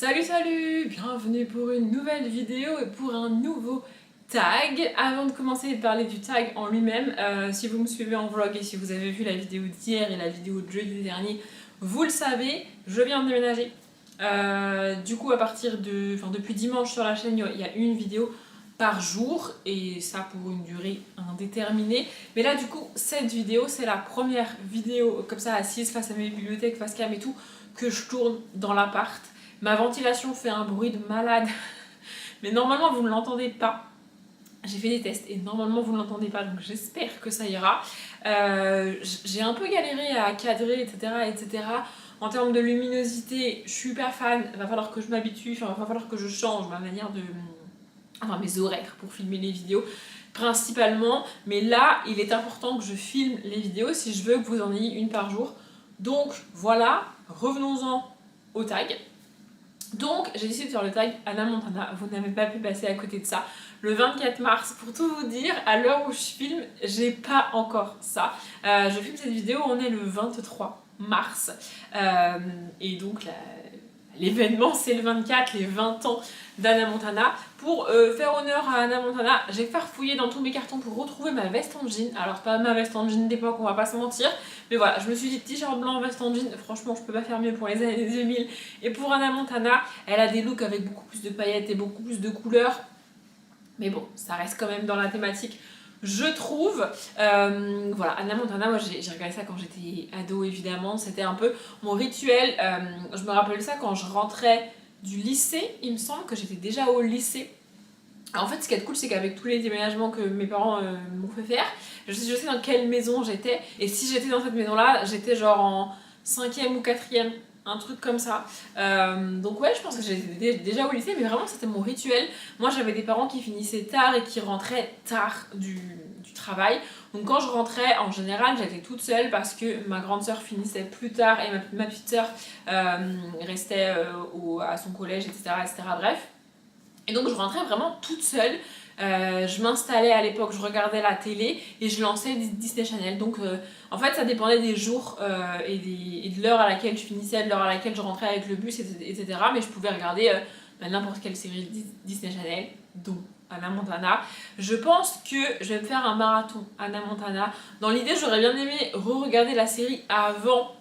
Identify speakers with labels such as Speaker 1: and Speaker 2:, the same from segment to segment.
Speaker 1: Salut, bienvenue pour une nouvelle vidéo et pour un nouveau tag. Avant de commencer de parler du tag en lui-même, si vous me suivez en vlog et si vous avez vu la vidéo d'hier et la vidéo de jeudi dernier, vous le savez, je viens de déménager. Du coup, depuis dimanche sur la chaîne, il y a une vidéo par jour et ça pour une durée indéterminée. Mais là, du coup, cette vidéo, c'est la première vidéo comme ça, assise face à mes bibliothèques, face cam et tout, que je tourne dans l'appart. Ma ventilation fait un bruit de malade, mais normalement vous ne l'entendez pas. J'ai fait des tests et normalement vous ne l'entendez pas, donc j'espère que ça ira. J'ai un peu galéré à cadrer, etc. En termes de luminosité, je suis pas fan, il va falloir que je m'habitue, il va falloir que je change ma manière de... Enfin mes horaires pour filmer les vidéos principalement, mais là il est important que je filme les vidéos si je veux que vous en ayez une par jour. Donc voilà, revenons-en au tag. Donc j'ai décidé de faire le tag Hannah Montana, vous n'avez pas pu passer à côté de ça. Le 24 mars, pour tout vous dire, à l'heure où je filme, j'ai pas encore ça. Je filme cette vidéo, on est le 23 mars. Et donc l'événement c'est le 24, les 20 ans d'Hannah Montana. Pour faire honneur à Hannah Montana, j'ai farfouillé dans tous mes cartons pour retrouver ma veste en jean. Alors pas ma veste en jean d'époque, on va pas se mentir. Mais voilà, je me suis dit t-shirt blanc, veste en jean, franchement je peux pas faire mieux pour les années 2000. Et pour Hannah Montana, elle a des looks avec beaucoup plus de paillettes et beaucoup plus de couleurs. Mais bon, ça reste quand même dans la thématique, je trouve. Voilà, Hannah Montana, moi j'ai regardé ça quand j'étais ado évidemment. C'était un peu mon rituel. Je me rappelle ça quand je rentrais du lycée. Il me semble que j'étais déjà au lycée. En fait, ce qui est cool, c'est qu'avec tous les déménagements que mes parents m'ont fait faire, je sais dans quelle maison j'étais. Et si j'étais dans cette maison-là, j'étais genre en 5e ou 4e, un truc comme ça. Donc ouais, je pense que j'étais déjà au lycée, mais vraiment c'était mon rituel. Moi, j'avais des parents qui finissaient tard et qui rentraient tard du travail. Donc quand je rentrais, en général, j'étais toute seule parce que ma grande sœur finissait plus tard et ma petite sœur restait à son collège, etc. Bref. Et donc je rentrais vraiment toute seule, je m'installais à l'époque, je regardais la télé et je lançais Disney Channel. Donc en fait ça dépendait des jours et de l'heure à laquelle je finissais, de l'heure à laquelle je rentrais avec le bus, etc. Mais je pouvais regarder n'importe quelle série Disney Channel, dont Hannah Montana. Je pense que je vais me faire un marathon Hannah Montana. Dans l'idée, j'aurais bien aimé re-regarder la série avant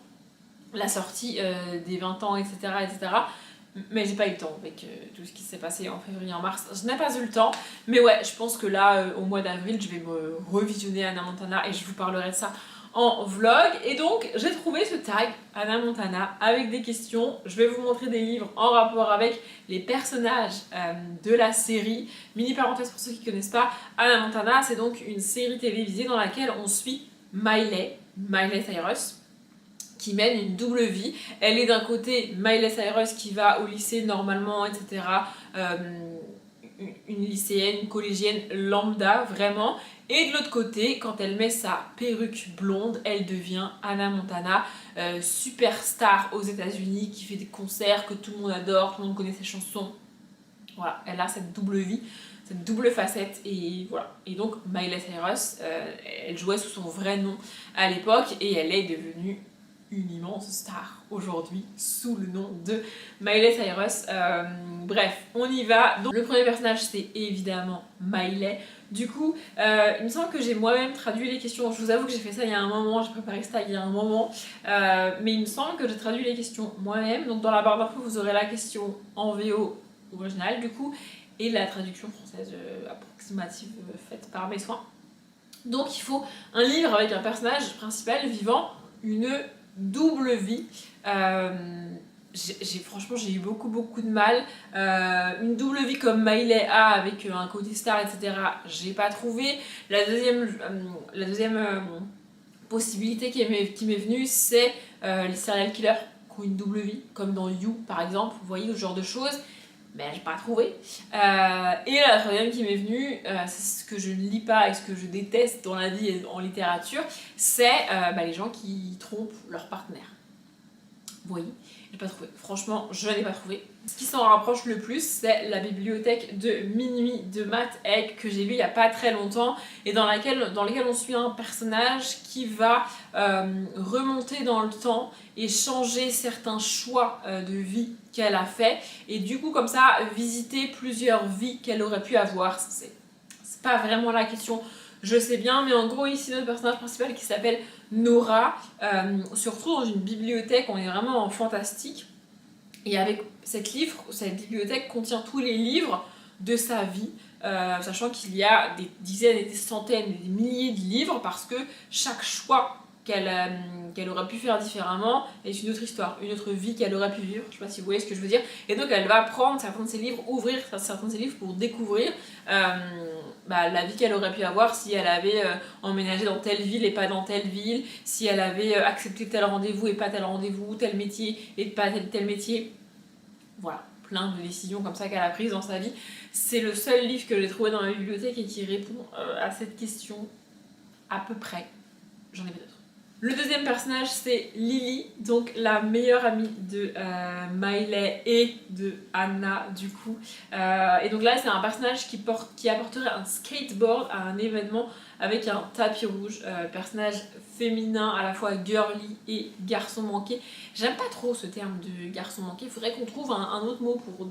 Speaker 1: la sortie des 20 ans, etc. Mais j'ai pas eu le temps avec tout ce qui s'est passé en février, en mars. Je n'ai pas eu le temps. Mais ouais, je pense que là, au mois d'avril, je vais me revisionner Hannah Montana et je vous parlerai de ça en vlog. Et donc, j'ai trouvé ce tag Hannah Montana avec des questions. Je vais vous montrer des livres en rapport avec les personnages de la série. Mini parenthèse pour ceux qui ne connaissent pas, Hannah Montana, c'est donc une série télévisée dans laquelle on suit Miley Cyrus, qui mène une double vie. Elle est d'un côté Miley Cyrus qui va au lycée normalement, etc. Une lycéenne, une collégienne lambda, vraiment. Et de l'autre côté, quand elle met sa perruque blonde, elle devient Hannah Montana, superstar aux États-Unis, qui fait des concerts que tout le monde adore, tout le monde connaît ses chansons. Voilà, elle a cette double vie, cette double facette, et voilà. Et donc Miley Cyrus, elle jouait sous son vrai nom à l'époque et elle est devenue une immense star aujourd'hui sous le nom de Miley Cyrus. Bref, on y va. Donc, le premier personnage c'est évidemment Miley. Du coup, il me semble que j'ai moi-même traduit les questions. Je vous avoue que j'ai fait ça il y a un moment, j'ai préparé ça il y a un moment. Mais il me semble que j'ai traduit les questions moi-même. Donc dans la barre d'infos, vous aurez la question en VO originale du coup et la traduction française approximative faite par mes soins. Donc il faut un livre avec un personnage principal vivant une double vie. Franchement j'ai eu beaucoup de mal. Une double vie comme Miley a avec un côté star, etc. J'ai pas trouvé. La deuxième possibilité qui m'est venue, c'est les serial killers qui ont une double vie, comme dans You par exemple, vous voyez, ce genre de choses. Mais j'ai pas trouvé. Et la troisième qui m'est venue, c'est ce que je ne lis pas et ce que je déteste dans la vie et en littérature, c'est les gens qui trompent leur partenaire. Vous voyez, j'ai pas trouvé. Franchement, je l'ai pas trouvé. Ce qui s'en rapproche le plus, c'est la bibliothèque de Minuit de Matt Haig que j'ai lu il n'y a pas très longtemps et dans laquelle on suit un personnage qui va remonter dans le temps et changer certains choix de vie qu'elle a fait et du coup comme ça visiter plusieurs vies qu'elle aurait pu avoir. C'est pas vraiment la question, je sais bien, mais en gros ici notre personnage principal qui s'appelle Nora se retrouve dans une bibliothèque, on est vraiment en fantastique. Et avec cette bibliothèque contient tous les livres de sa vie, sachant qu'il y a des dizaines et des centaines, des milliers de livres, parce que chaque choix qu'elle aurait pu faire différemment est une autre histoire, une autre vie qu'elle aurait pu vivre. Je sais pas si vous voyez ce que je veux dire. Et donc elle va prendre certains de ses livres, ouvrir certains de ses livres pour découvrir la vie qu'elle aurait pu avoir si elle avait emménagé dans telle ville et pas dans telle ville, si elle avait accepté tel rendez-vous et pas tel rendez-vous, tel métier et pas tel métier. Voilà, plein de décisions comme ça qu'elle a prises dans sa vie. C'est le seul livre que j'ai trouvé dans ma bibliothèque et qui répond à cette question à peu près. J'en ai pas d'autres. Le deuxième personnage, c'est Lily, donc la meilleure amie de Miley et de Anna, du coup. Et donc là, c'est un personnage qui apporterait un skateboard à un événement avec un tapis rouge. Personnage féminin, à la fois girly et garçon manqué. J'aime pas trop ce terme de garçon manqué, il faudrait qu'on trouve un autre mot pour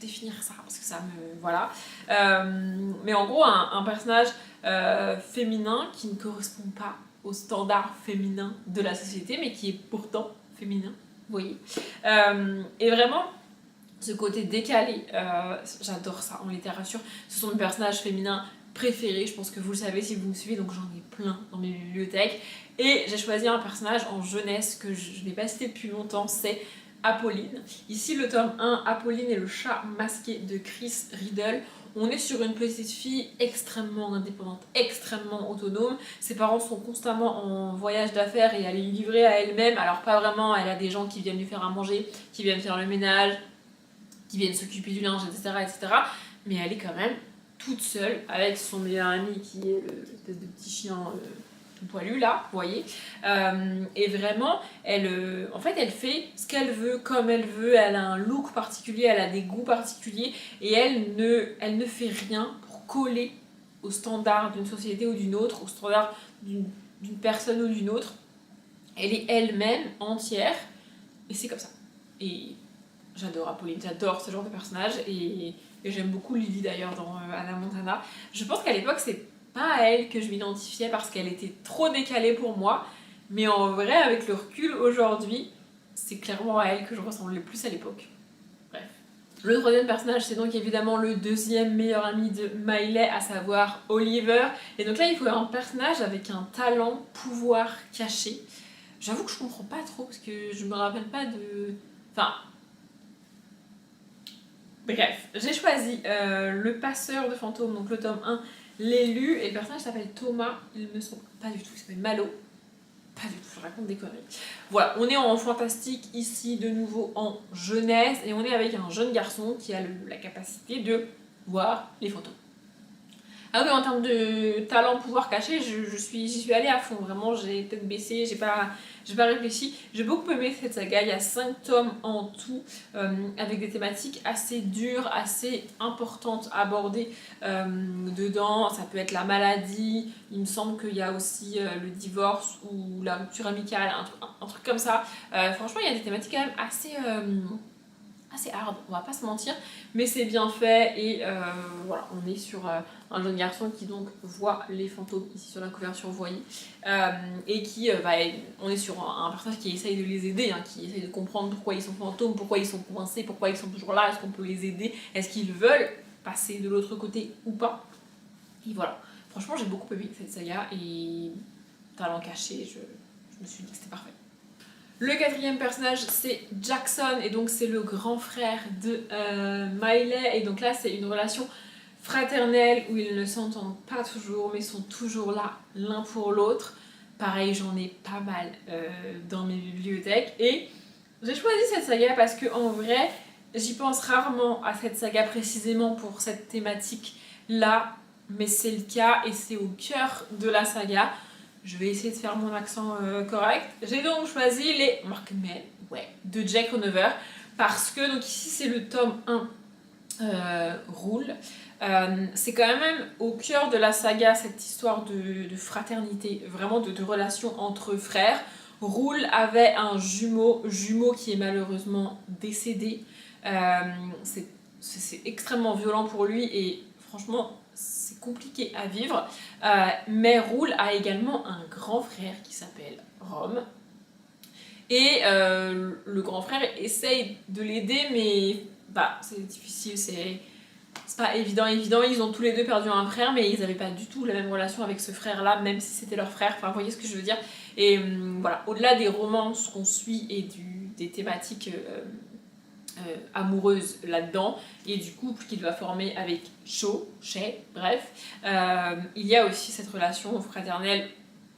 Speaker 1: définir ça, parce que ça me... voilà. Mais en gros, un personnage féminin qui ne correspond pas au standard féminin de la société, mais qui est pourtant féminin, vous voyez. Et vraiment, ce côté décalé, j'adore ça en littérature. Ce sont mes personnages féminins préférés, je pense que vous le savez si vous me suivez, donc j'en ai plein dans mes bibliothèques. Et j'ai choisi un personnage en jeunesse que je n'ai pas cité depuis longtemps, c'est Apolline. Ici, le tome 1, Apolline et le chat masqué de Chris Riddle. On est sur une petite fille extrêmement indépendante, extrêmement autonome. Ses parents sont constamment en voyage d'affaires et elle est livrée à elle-même. Alors pas vraiment, elle a des gens qui viennent lui faire à manger, qui viennent faire le ménage, qui viennent s'occuper du linge, etc., etc. Mais elle est quand même toute seule avec son meilleur ami qui est l'espèce de petit chien tout poilu là, vous voyez. Et vraiment, en fait, elle fait ce qu'elle veut, comme elle veut, elle a un look particulier, elle a des goûts particuliers et elle ne fait rien pour coller aux standards d'une société ou d'une autre, aux standards d'une personne ou d'une autre. Elle est elle-même entière et c'est comme ça. Et j'adore Apolline, j'adore ce genre de personnage et j'aime beaucoup Lily d'ailleurs dans Hannah Montana. Je pense qu'à l'époque c'est pas à elle que je m'identifiais parce qu'elle était trop décalée pour moi, mais en vrai avec le recul aujourd'hui, c'est clairement à elle que je ressemblais le plus à l'époque. Bref. Le troisième personnage c'est donc évidemment le deuxième meilleur ami de Miley, à savoir Oliver. Et donc là il faut un personnage avec un talent, pouvoir caché. J'avoue que je comprends pas trop parce que je me rappelle pas de... Enfin... Bref, j'ai choisi le passeur de fantômes, donc le tome 1, l'élu, et le personnage s'appelle Thomas, il me semble pas du tout, il s'appelle Malo. Pas du tout, je raconte des conneries. Voilà, on est en fantastique ici, de nouveau en jeunesse, et on est avec un jeune garçon qui a la capacité de voir les fantômes. Ah oui, en termes de talent, pouvoir caché, j'y suis allée à fond, vraiment, j'ai tête baissée, j'ai pas réfléchi. J'ai beaucoup aimé cette saga, il y a 5 tomes en tout, avec des thématiques assez dures, assez importantes abordées dedans. Ça peut être la maladie, il me semble qu'il y a aussi le divorce ou la rupture amicale, un truc comme ça. Franchement, il y a des thématiques quand même assez hard, on va pas se mentir, mais c'est bien fait et voilà, on est sur un jeune garçon qui donc voit les fantômes, ici sur la couverture vous voyez, et qui, on est sur un personnage qui essaye de les aider, hein, qui essaye de comprendre pourquoi ils sont fantômes, pourquoi ils sont coincés, pourquoi ils sont toujours là, est-ce qu'on peut les aider, est-ce qu'ils veulent passer de l'autre côté ou pas, et voilà. Franchement j'ai beaucoup aimé cette saga et talent caché, je me suis dit que c'était parfait. Le quatrième personnage c'est Jackson et donc c'est le grand frère de Miley et donc là c'est une relation fraternelle où ils ne s'entendent pas toujours mais sont toujours là l'un pour l'autre. Pareil j'en ai pas mal dans mes bibliothèques et j'ai choisi cette saga parce que en vrai j'y pense rarement à cette saga précisément pour cette thématique là mais c'est le cas et c'est au cœur de la saga. Je vais essayer de faire mon accent correct. J'ai donc choisi les Marked Men de Jack Renover parce que, donc ici c'est le tome 1, Roule. C'est quand même au cœur de la saga cette histoire de fraternité, vraiment de relation entre frères. Roule avait un jumeau qui est malheureusement décédé. C'est extrêmement violent pour lui et franchement c'est compliqué à vivre. Mais Roule a également un grand frère qui s'appelle Rome. Et le grand frère essaye de l'aider, mais bah, c'est difficile, c'est pas évident. Ils ont tous les deux perdu un frère, mais ils n'avaient pas du tout la même relation avec ce frère-là, même si c'était leur frère. Enfin, vous voyez ce que je veux dire. Et voilà, au-delà des romances qu'on suit et des thématiques amoureuses là-dedans, et du couple qu'il va former avec Shay, bref, il y a aussi cette relation fraternelle,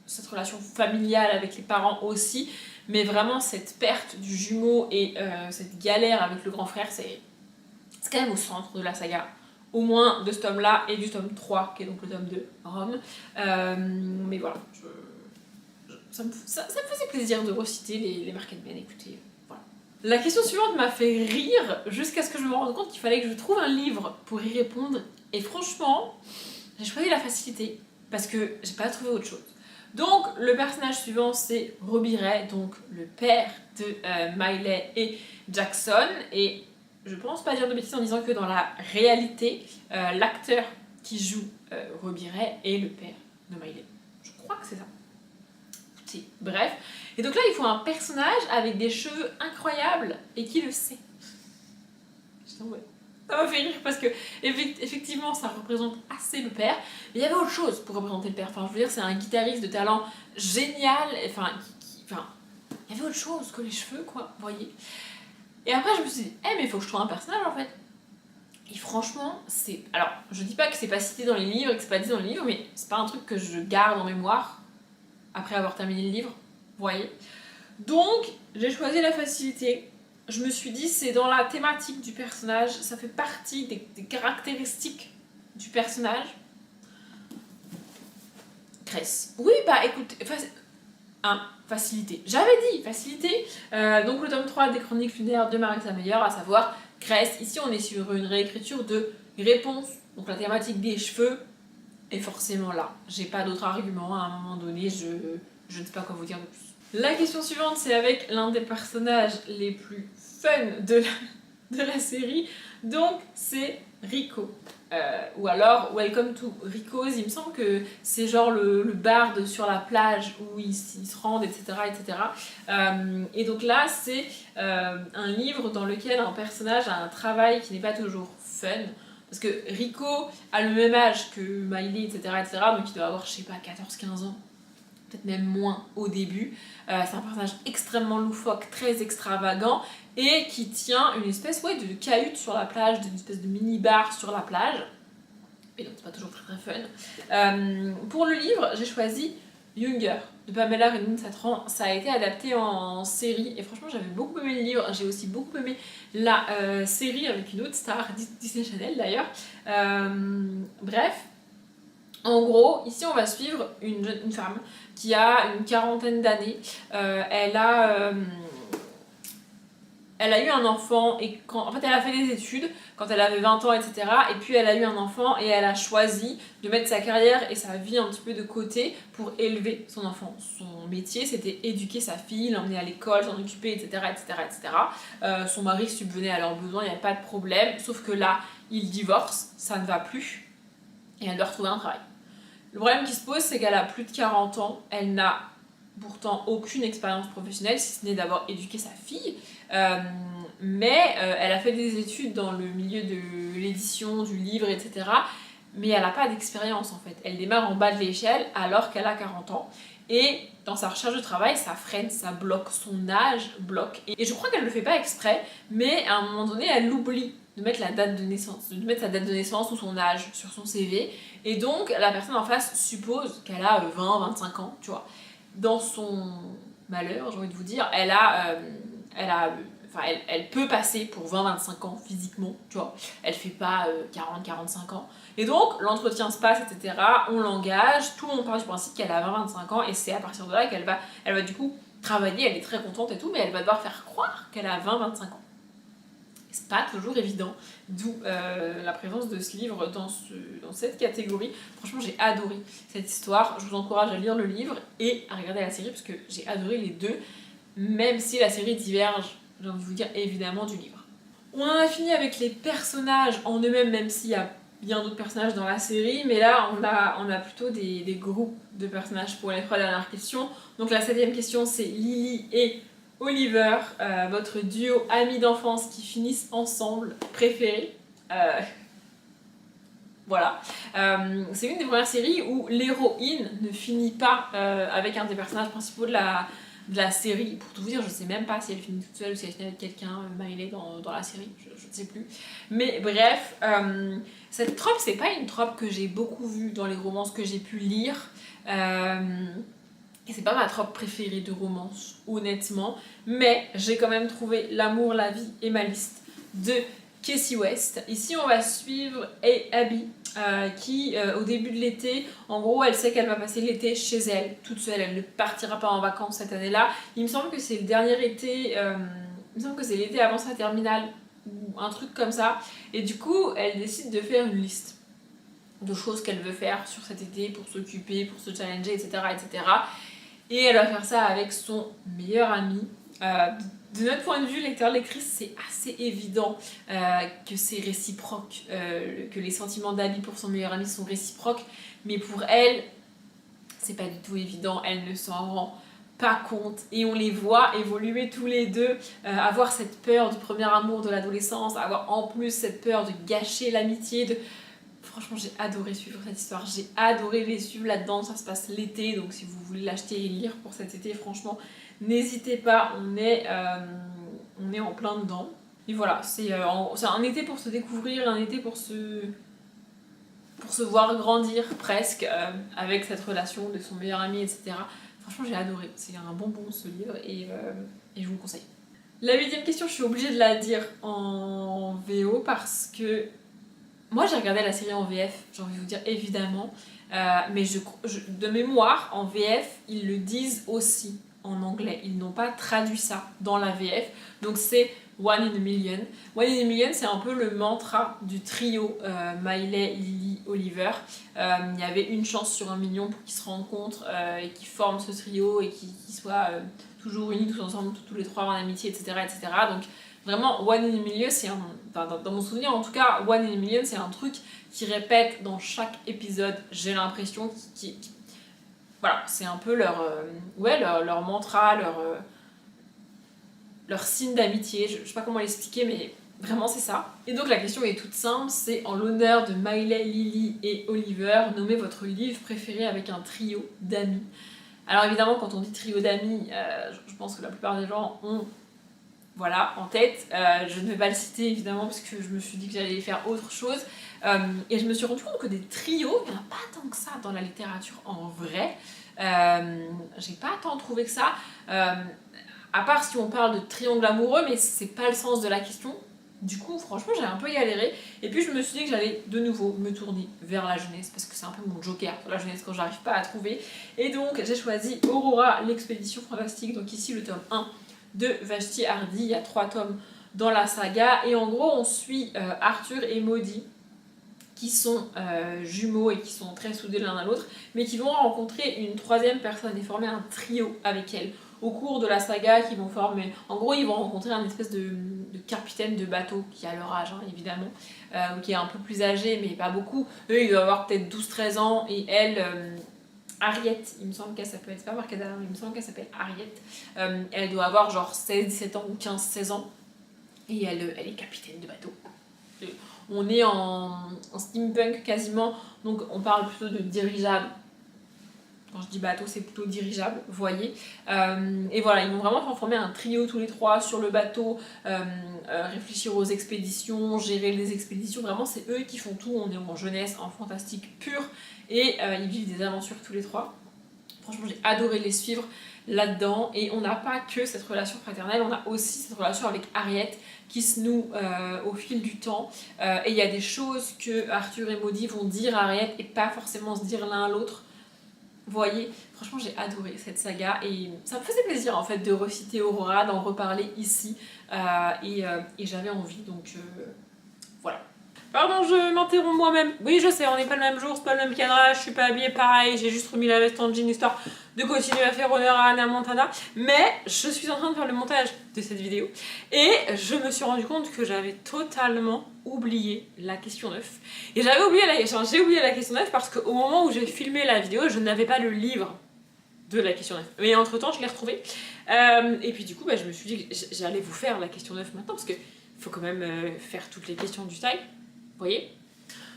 Speaker 1: cette relation familiale avec les parents aussi, mais vraiment cette perte du jumeau et cette galère avec le grand frère, c'est quand même au centre de la saga, au moins de ce tome-là et du tome 3, qui est donc le tome 2, Rome. Mais voilà, ça me faisait plaisir de reciter les Marketmen, écoutez, voilà. La question suivante m'a fait rire jusqu'à ce que je me rende compte qu'il fallait que je trouve un livre pour y répondre, et franchement, j'ai choisi la facilité, parce que j'ai pas trouvé autre chose. Donc le personnage suivant c'est Robbie Ray, donc le père de Miley et Jackson, et je pense pas dire de bêtises en disant que dans la réalité, l'acteur qui joue Robbie Ray est le père de Miley. Je crois que c'est ça. Si. Bref. Et donc là il faut un personnage avec des cheveux incroyables et qui le sait. Ouais. Ça m'a fait rire parce que effectivement ça représente assez le père, mais il y avait autre chose pour représenter le père. Enfin, je veux dire, c'est un guitariste de talent génial. Enfin, il y avait autre chose que les cheveux, quoi. Vous voyez. Et après, je me suis dit, mais il faut que je trouve un personnage en fait. Et franchement, c'est. Alors, je dis pas que c'est pas cité dans les livres et que c'est pas dit dans les livres, mais c'est pas un truc que je garde en mémoire après avoir terminé le livre. Vous voyez. Donc, j'ai choisi la facilité. Je me suis dit, c'est dans la thématique du personnage, ça fait partie des caractéristiques du personnage. Cress. Oui, bah écoute, facilité. J'avais dit facilité. Donc le tome 3 des Chroniques lunaires de Marissa Meyer, à savoir Cress. Ici, on est sur une réécriture de réponse. Donc la thématique des cheveux est forcément là. J'ai pas d'autre argument. À un moment donné, je ne sais pas quoi vous dire de plus. La question suivante, c'est avec l'un des personnages les plus fun de la série, donc c'est Rico. Ou alors Welcome to Rico's, il me semble que c'est genre le barde sur la plage où ils se rendent, etc. etc. Et donc là, c'est un livre dans lequel un personnage a un travail qui n'est pas toujours fun. Parce que Rico a le même âge que Miley, etc. etc. donc il doit avoir, je sais pas, 14-15 ans. Peut-être même moins au début. C'est un personnage extrêmement loufoque, très extravagant, et qui tient une espèce de cahute sur la plage, d'une espèce de mini-bar sur la plage. Et donc c'est pas toujours très fun. Pour le livre, j'ai choisi Younger de Pamela Renton-Satran. Ça a été adapté en série, et franchement j'avais beaucoup aimé le livre. J'ai aussi beaucoup aimé la série avec une autre star, Disney Channel d'ailleurs. Bref. En gros, ici on va suivre une femme qui a une quarantaine d'années. Elle a eu un enfant, et en fait elle a fait des études quand elle avait 20 ans, etc. Et puis elle a eu un enfant et elle a choisi de mettre sa carrière et sa vie un petit peu de côté pour élever son enfant. Son métier c'était éduquer sa fille, l'emmener à l'école, s'en occuper, etc. etc., etc. Son mari subvenait à leurs besoins, il n'y avait pas de problème. Sauf que là, ils divorcent, ça ne va plus et elle doit retrouver un travail. Le problème qui se pose, c'est qu'elle a plus de 40 ans, elle n'a pourtant aucune expérience professionnelle, si ce n'est d'avoir éduqué sa fille, mais elle a fait des études dans le milieu de l'édition, du livre, etc. Mais elle n'a pas d'expérience en fait. Elle démarre en bas de l'échelle alors qu'elle a 40 ans. Et dans sa recherche de travail, ça freine, ça bloque, son âge bloque. Et je crois qu'elle ne le fait pas exprès, mais à un moment donné, elle oublie de mettre la date de naissance, de mettre sa date de naissance ou son âge sur son CV. Et donc, la personne en face suppose qu'elle a 20-25 ans, tu vois. Dans son malheur, j'ai envie de vous dire, elle peut passer pour 20-25 ans physiquement, tu vois. Elle fait pas 40-45 ans. Et donc, l'entretien se passe, etc. On l'engage, tout le monde part du principe qu'elle a 20-25 ans, et c'est à partir de là elle va du coup travailler, elle est très contente et tout, mais elle va devoir faire croire qu'elle a 20-25 ans. C'est pas toujours évident, d'où la présence de ce livre dans cette catégorie. Franchement, j'ai adoré cette histoire. Je vous encourage à lire le livre et à regarder la série parce que j'ai adoré les deux, même si la série diverge, j'ai envie de vous dire, évidemment du livre. On en a fini avec les personnages en eux-mêmes, même s'il y a bien d'autres personnages dans la série, mais là on a plutôt des groupes de personnages pour les 3 dernières questions. Donc la 7ème question, c'est Lily et Oliver, votre duo amis d'enfance qui finissent ensemble, préféré. Voilà. C'est une des premières séries où l'héroïne ne finit pas avec un des personnages principaux de la série. Pour tout vous dire, je sais même pas si elle finit toute seule ou si elle finit avec quelqu'un, Miley, dans la série, je ne sais plus. Mais bref, cette trope, c'est pas une trope que j'ai beaucoup vue dans les romances que j'ai pu lire. Et c'est pas ma trope préférée de romance, honnêtement. Mais j'ai quand même trouvé L'amour, la vie et ma liste de Casey West. Ici, on va suivre Abby, qui, au début de l'été, en gros, elle sait qu'elle va passer l'été chez elle, toute seule. Elle ne partira pas en vacances cette année-là. Il me semble que c'est le dernier été, il me semble que c'est l'été avant sa terminale, ou un truc comme ça. Et du coup, elle décide de faire une liste de choses qu'elle veut faire sur cet été pour s'occuper, pour se challenger, etc., etc. Et elle va faire ça avec son meilleur ami. De notre point de vue, lecteur-lectrice, c'est assez évident que c'est réciproque, que les sentiments d'Abby pour son meilleur ami sont réciproques, mais pour elle, c'est pas du tout évident, elle ne s'en rend pas compte, et on les voit évoluer tous les deux, avoir cette peur du premier amour de l'adolescence, avoir en plus cette peur de gâcher l'amitié, Franchement, j'ai adoré suivre cette histoire, j'ai adoré les suivre là-dedans. Ça se passe l'été, donc si vous voulez l'acheter et lire pour cet été, franchement, n'hésitez pas, on est en plein dedans. Et voilà, c'est un été pour se découvrir, un été pour se voir grandir presque, avec cette relation de son meilleur ami, etc. Franchement, j'ai adoré, c'est un bonbon ce livre, et je vous le conseille. La 8ème question, je suis obligée de la dire en VO parce que moi j'ai regardé la série en VF, j'ai envie de vous dire évidemment, mais de mémoire, en VF, ils le disent aussi en anglais. Ils n'ont pas traduit ça dans la VF, donc c'est One in a Million. One in a Million, c'est un peu le mantra du trio Miley, Lily, Oliver. Il y avait une chance sur 1 million pour qu'ils se rencontrent et qu'ils forment ce trio et qu'ils soient toujours unis tous ensemble, tous les 3 en amitié, etc., etc. Donc vraiment, One in a Million, c'est dans mon souvenir en tout cas, One in a Million, c'est un truc qui répète dans chaque épisode, j'ai l'impression, voilà, c'est un peu leur mantra, leur signe d'amitié, je sais pas comment l'expliquer, mais vraiment c'est ça. Et donc la question est toute simple, c'est en l'honneur de Miley, Lily et Oliver, nommez votre livre préféré avec un trio d'amis. Alors évidemment, quand on dit trio d'amis, je pense que la plupart des gens ont en tête. Je ne vais pas le citer évidemment parce que je me suis dit que j'allais faire autre chose. Et je me suis rendu compte que des trios, il n'y en a pas tant que ça dans la littérature en vrai. J'ai pas tant trouvé que ça. À part si on parle de triangle amoureux, mais c'est pas le sens de la question. Du coup, franchement, j'ai un peu galéré. Et puis, je me suis dit que j'allais de nouveau me tourner vers la jeunesse, parce que c'est un peu mon joker sur la jeunesse quand j'arrive pas à trouver. Et donc, j'ai choisi Aurora, l'expédition fantastique. Donc ici, le tome 1 de Vashti Hardy. Il y a 3 tomes dans la saga. Et en gros, on suit Arthur et Maudie, qui sont jumeaux et qui sont très soudés l'un à l'autre, mais qui vont rencontrer une 3e personne et former un trio avec elle au cours de la saga, qui vont former... En gros, ils vont rencontrer un espèce de capitaine de bateau qui a leur âge, hein, évidemment, qui est un peu plus âgé, mais pas beaucoup. Eux, ils doivent avoir peut-être 12-13 ans, et elle... Harriet, il me semble qu'elle s'appelle, c'est pas marqué derrière, mais il me semble qu'elle s'appelle Harriet. Elle doit avoir genre 16-17 ans ou 15-16 ans, et elle est capitaine de bateau. On est en steampunk quasiment, donc on parle plutôt de dirigeable. Quand je dis bateau, c'est plutôt dirigeable, vous voyez. Et voilà, ils vont vraiment former un trio tous les 3 sur le bateau, réfléchir aux expéditions, gérer les expéditions. Vraiment, c'est eux qui font tout. On est en jeunesse, en fantastique pur, et ils vivent des aventures tous les 3. Franchement, j'ai adoré les suivre là-dedans, et on n'a pas que cette relation fraternelle, on a aussi cette relation avec Harriet qui se noue au fil du temps, et il y a des choses que Arthur et Maudie vont dire à Harriet et pas forcément se dire l'un à l'autre. voyez, franchement j'ai adoré cette saga et ça me faisait plaisir en fait de reciter Aurora, d'en reparler ici et j'avais envie donc voilà. Pardon, je m'interromps moi-même. Oui, je sais, on n'est pas le même jour, c'est pas le même cadrage, je suis pas habillée pareil, j'ai juste remis la veste en jean histoire de continuer à faire honneur à Hannah Montana. Mais je suis en train de faire le montage de cette vidéo et je me suis rendu compte que j'avais totalement oublié la question 9. Et j'ai oublié la question 9 parce qu'au moment où j'ai filmé la vidéo, je n'avais pas le livre de la question 9. Mais entre temps, je l'ai retrouvé. Et puis du coup, je me suis dit que j'allais vous faire la question 9 maintenant parce qu'il faut quand même faire toutes les questions du tag. Vous voyez?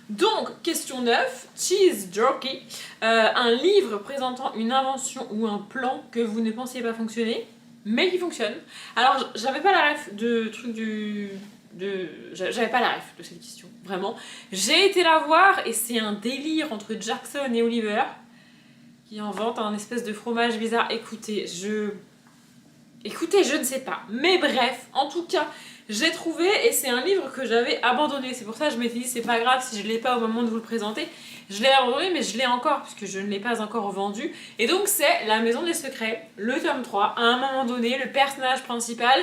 Speaker 1: Donc, question 9, Cheese Jerky, un livre présentant une invention ou un plan que vous ne pensiez pas fonctionner, mais qui fonctionne. Alors, j'avais pas la ref de truc j'avais pas la ref de cette question, vraiment. J'ai été la voir et c'est un délire entre Jackson et Oliver qui invente un espèce de fromage bizarre. Écoutez, je ne sais pas. Mais bref, en tout cas, j'ai trouvé et c'est un livre que j'avais abandonné. C'est pour ça que je m'étais dit c'est pas grave si je l'ai pas au moment de vous le présenter. Je l'ai abandonné mais je l'ai encore puisque je ne l'ai pas encore vendu. Et donc c'est La Maison des Secrets, le tome 3. À un moment donné, le personnage principal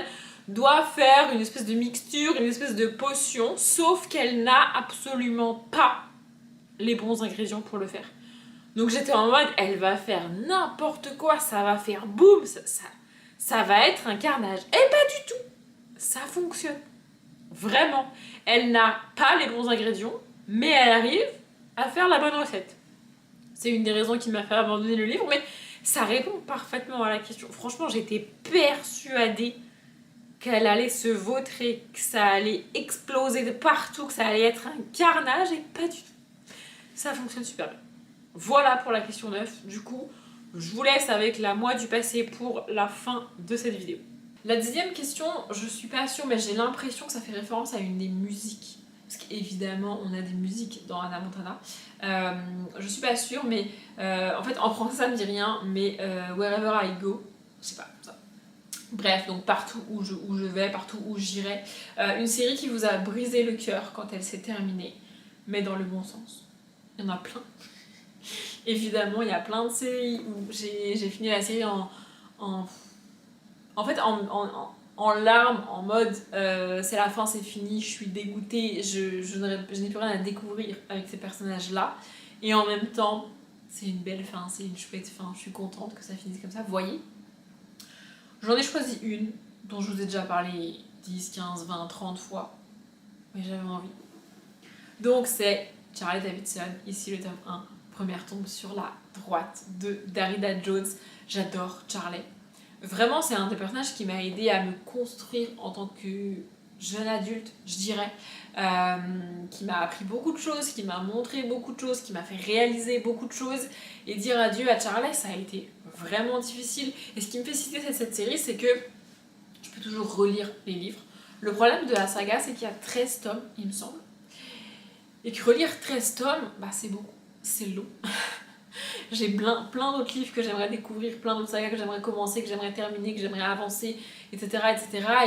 Speaker 1: doit faire une espèce de mixture, une espèce de potion, sauf qu'elle n'a absolument pas les bons ingrédients pour le faire. Donc j'étais en mode, elle va faire n'importe quoi, ça va faire boum, ça va être un carnage. Et pas du tout. Ça fonctionne. Vraiment. Elle n'a pas les bons ingrédients, mais elle arrive à faire la bonne recette. C'est une des raisons qui m'a fait abandonner le livre, mais ça répond parfaitement à la question. Franchement, j'étais persuadée qu'elle allait se vautrer, que ça allait exploser de partout, que ça allait être un carnage, et pas du tout. Ça fonctionne super bien. Voilà pour la question 9. Du coup, je vous laisse avec la moi du passé pour la fin de cette vidéo. La 10e question, je suis pas sûre, mais j'ai l'impression que ça fait référence à une des musiques. Parce qu'évidemment, on a des musiques dans Hannah Montana. Je suis pas sûre, mais en fait, en français, ça me dit rien, mais Wherever I Go, je sais pas, ça. Bref, donc partout où je vais, partout où j'irai. Une série qui vous a brisé le cœur quand elle s'est terminée, mais dans le bon sens. Il y en a plein. Évidemment, il y a plein de séries où j'ai fini la série en larmes, en mode c'est la fin, c'est fini, je suis dégoûtée, je n'ai plus rien à découvrir avec ces personnages-là. Et en même temps, c'est une belle fin, c'est une chouette fin, je suis contente que ça finisse comme ça. Vous voyez, j'en ai choisi une dont je vous ai déjà parlé 10, 15, 20, 30 fois, mais j'avais envie. Donc c'est Charlie Davidson, ici le tome 1, première tombe sur la droite de Darida Jones. J'adore Charlie. Vraiment, c'est un des personnages qui m'a aidé à me construire en tant que jeune adulte, je dirais. Qui m'a appris beaucoup de choses, qui m'a montré beaucoup de choses, qui m'a fait réaliser beaucoup de choses. Et dire adieu à Charlie, ça a été vraiment difficile. Et ce qui me fait citer cette série, c'est que je peux toujours relire les livres. Le problème de la saga, c'est qu'il y a 13 tomes, il me semble. Et que relire 13 tomes, c'est beaucoup, c'est long. J'ai plein d'autres livres que j'aimerais découvrir, plein d'autres sagas que j'aimerais commencer, que j'aimerais terminer, que j'aimerais avancer, etc.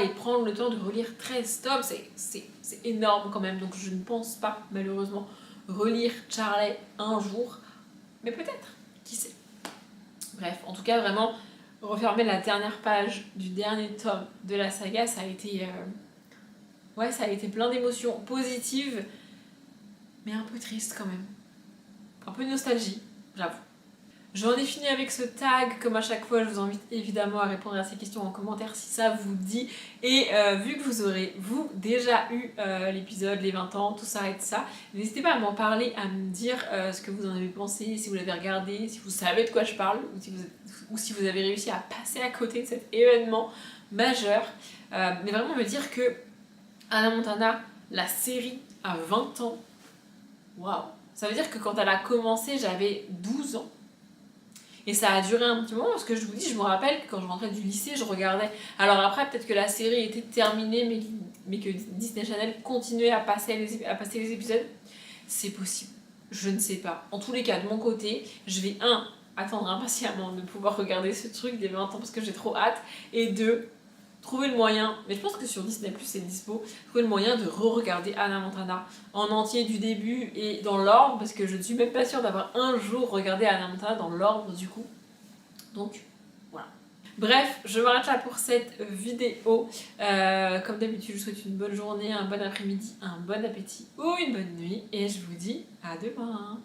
Speaker 1: Et prendre le temps de relire 13 tomes, c'est énorme quand même. Donc je ne pense pas, malheureusement, relire Charlie un jour. Mais peut-être, qui sait. Bref, en tout cas, vraiment, refermer la dernière page du dernier tome de la saga, ça a été... ça a été plein d'émotions positives, mais un peu triste quand même. Un peu de nostalgie, j'avoue. J'en ai fini avec ce tag, comme à chaque fois je vous invite évidemment à répondre à ces questions en commentaire si ça vous dit. Et vu que vous aurez déjà eu l'épisode, les 20 ans, tout ça et tout ça, n'hésitez pas à m'en parler, à me dire ce que vous en avez pensé, si vous l'avez regardé, si vous savez de quoi je parle, ou si vous avez réussi à passer à côté de cet événement majeur. Mais vraiment me dire que Hannah Montana, la série, à 20 ans, waouh! Ça veut dire que quand elle a commencé, j'avais 12 ans. Et ça a duré un petit moment parce que je vous dis, je me rappelle que quand je rentrais du lycée, je regardais. Alors après, peut-être que la série était terminée, mais que Disney Channel continuait à passer les épisodes. C'est possible. Je ne sais pas. En tous les cas, de mon côté, je vais attendre impatiemment de pouvoir regarder ce truc des 20 ans parce que j'ai trop hâte. Et 2, trouver le moyen, mais je pense que sur Disney Plus c'est dispo, trouver le moyen de re-regarder Hannah Montana en entier du début et dans l'ordre, parce que je ne suis même pas sûre d'avoir un jour regardé Hannah Montana dans l'ordre du coup. Donc voilà. Bref, je m'arrête là pour cette vidéo. Comme d'habitude, je vous souhaite une bonne journée, un bon après-midi, un bon appétit ou une bonne nuit. Et je vous dis à demain.